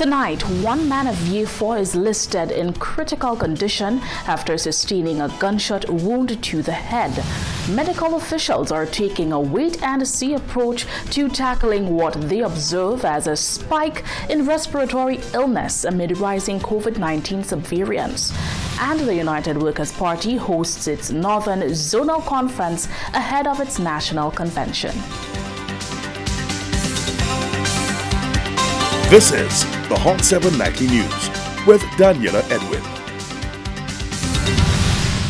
Tonight, one man of Year 4 is listed in critical condition after sustaining a gunshot wound to the head. Medical officials are taking a wait-and-see approach to tackling what they observe as a spike in respiratory illness amid rising COVID-19 subvariants. And the United Workers' Party hosts its Northern Zonal Conference ahead of its national convention. This is the Hot 7 Nightly News with Daniela Edwin.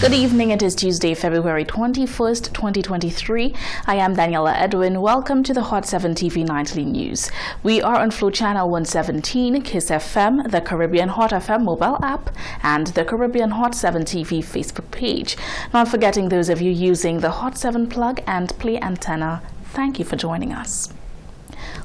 Good evening. It is Tuesday, February 21st, 2023. I am Daniela Edwin. Welcome to the Hot 7 TV Nightly News. We are on Flow Channel 117, Kiss FM, the Caribbean Hot FM mobile app, and the Caribbean Hot 7 TV Facebook page. Not forgetting those of you using the Hot 7 plug and play antenna. Thank you for joining us.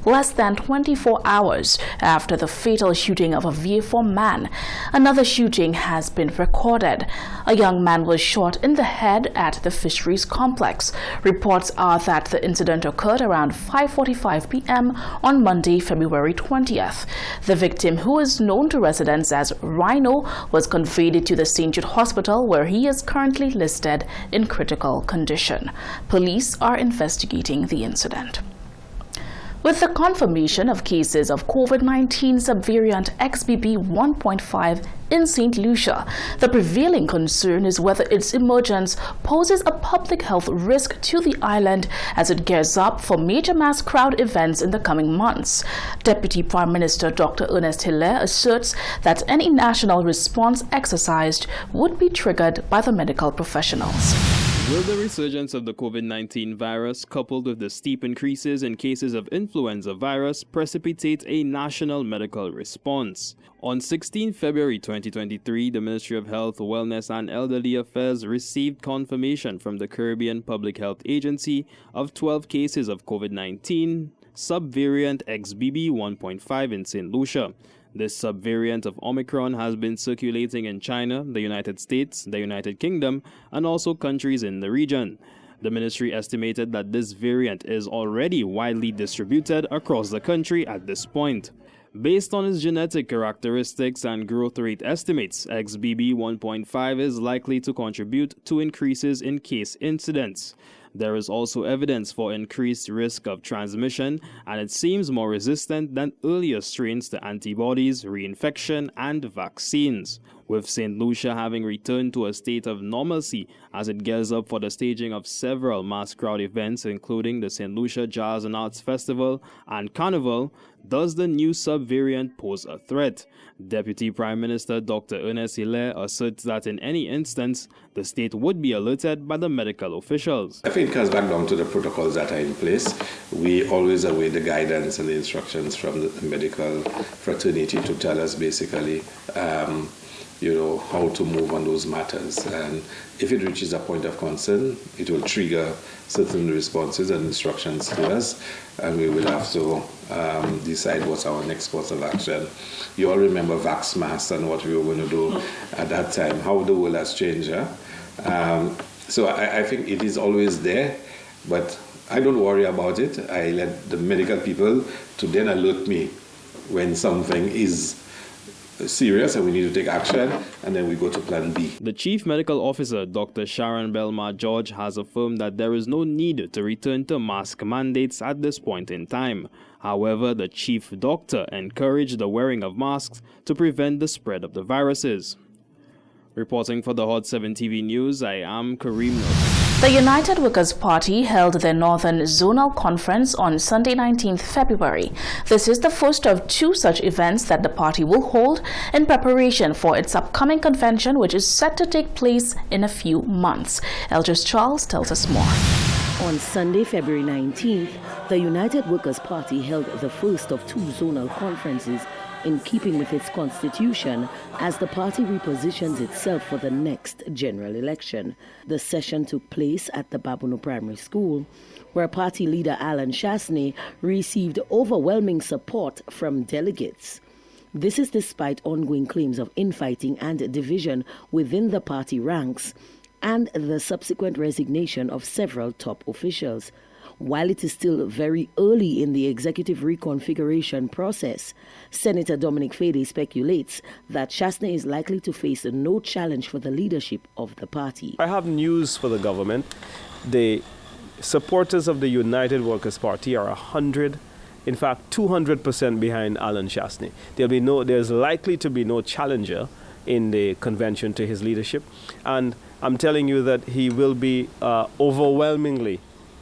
Less than 24 hours after the fatal shooting of a Vieux-Fort man, another shooting has been recorded. A young man was shot in the head at the fisheries complex. Reports are that the incident occurred around 5:45 p.m. on Monday, February 20th. The victim, who is known to residents as Rhino, was conveyed to the St. Jude Hospital, where he is currently listed in critical condition. Police are investigating the incident. With the confirmation of cases of COVID-19 subvariant XBB 1.5 in St. Lucia, the prevailing concern is whether its emergence poses a public health risk to the island as it gears up for major mass crowd events in the coming months. Deputy Prime Minister Dr. Ernest Hilaire asserts that any national response exercised would be triggered by the medical professionals. Will the resurgence of the COVID-19 virus, coupled with the steep increases in cases of influenza virus, precipitate a national medical response? On 16 February 2023, the Ministry of Health, Wellness and Elderly Affairs received confirmation from the Caribbean Public Health Agency of 12 cases of COVID-19 subvariant XBB 1.5 in St. Lucia. This subvariant of Omicron has been circulating in China, the United States, the United Kingdom, and also countries in the region. The ministry estimated that this variant is already widely distributed across the country at this point. Based on its genetic characteristics and growth rate estimates, XBB 1.5 is likely to contribute to increases in case incidence. There is also evidence for increased risk of transmission, and it seems more resistant than earlier strains to antibodies, reinfection, and vaccines. With St. Lucia having returned to a state of normalcy as it gears up for the staging of several mass crowd events, including the St. Lucia Jazz and Arts Festival and Carnival, does the new subvariant pose a threat? Deputy Prime Minister Dr. Ernest Hilaire asserts that in any instance, the state would be alerted by the medical officials. I think it comes back down to the protocols that are in place. We always await the guidance and the instructions from the medical fraternity to tell us basically how to move on those matters. And if it reaches a point of concern, it will trigger certain responses and instructions to us, and we will have to decide what's our next course of action. You all remember VaxMass and what we were going to do at that time, how the world has changed. So I think it is always there, but I don't worry about it. I let the medical people to then alert me when something is serious and we need to take action, and then we go to plan B. The Chief Medical Officer, Dr. Sharon Belmar George, has affirmed that there is no need to return to mask mandates at this point in time. However, the Chief Doctor encouraged the wearing of masks to prevent the spread of the viruses. Reporting for the Hot 7 TV News, I am Kareem Nur. The United Workers' Party held their Northern Zonal Conference on Sunday 19th February. This is the first of two such events that the party will hold in preparation for its upcoming convention, which is set to take place in a few months. Eldris Charles tells us more. On Sunday, February 19th, the United Workers' Party held the first of two zonal conferences in keeping with its constitution as the party repositions itself for the next general election. The session took place at the Babonneau Primary School, where party leader Alan Chasney received overwhelming support from delegates. This is despite ongoing claims of infighting and division within the party ranks and the subsequent resignation of several top officials. While it is still very early in the executive reconfiguration process, Senator Dominic Fedee speculates that Chastanet is likely to face no challenge for the leadership of the party. I have news for the government. The supporters of the United Workers' Party are 200% behind Alan Chastanet. There's likely to be no challenger in the convention to his leadership. And I'm telling you that he will be overwhelmingly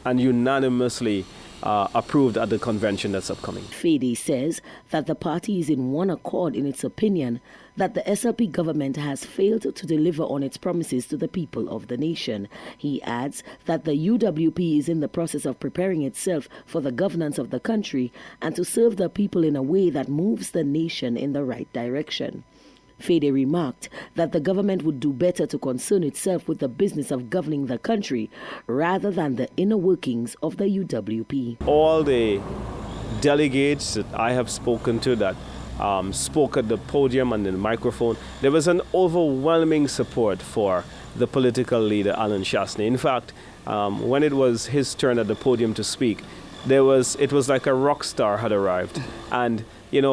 and unanimously approved at the convention that's upcoming. Fedee says that the party is in one accord in its opinion that the SLP government has failed to deliver on its promises to the people of the nation. He adds that the UWP is in the process of preparing itself for the governance of the country and to serve the people in a way that moves the nation in the right direction. Fedee remarked that the government would do better to concern itself with the business of governing the country rather than the inner workings of the UWP. All the delegates that I have spoken to that spoke at the podium and the microphone, there was an overwhelming support for the political leader Alan Chastanet. In fact, when it was his turn at the podium to speak, it was like a rock star had arrived. And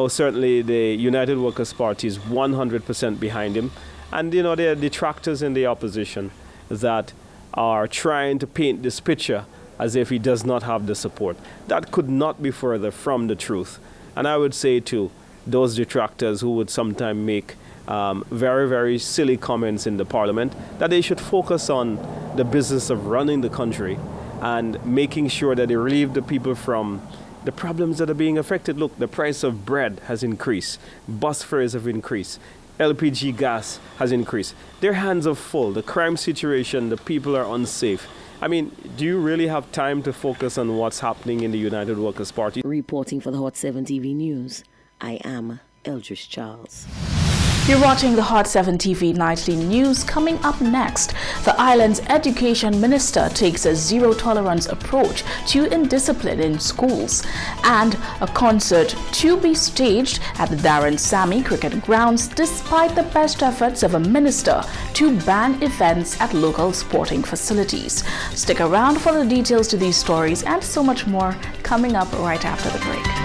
certainly the United Workers' Party is 100% behind him. And, there are detractors in the opposition that are trying to paint this picture as if he does not have the support. That could not be further from the truth. And I would say to those detractors who would sometimes make very, very silly comments in the parliament, that they should focus on the business of running the country and making sure that they relieve the people from the problems that are being affected. Look, the price of bread has increased. Bus fares have increased. LPG gas has increased. Their hands are full. The crime situation, the people are unsafe. I mean, do you really have time to focus on what's happening in the United Workers' Party? Reporting for the Hot 7 TV News, I am Eldridge Charles. You're watching the Hot 7 TV Nightly News. Coming up next, the island's education minister takes a zero-tolerance approach to indiscipline in schools, and a concert to be staged at the Darren Sammy Cricket Grounds despite the best efforts of a minister to ban events at local sporting facilities. Stick around for the details to these stories and so much more coming up right after the break.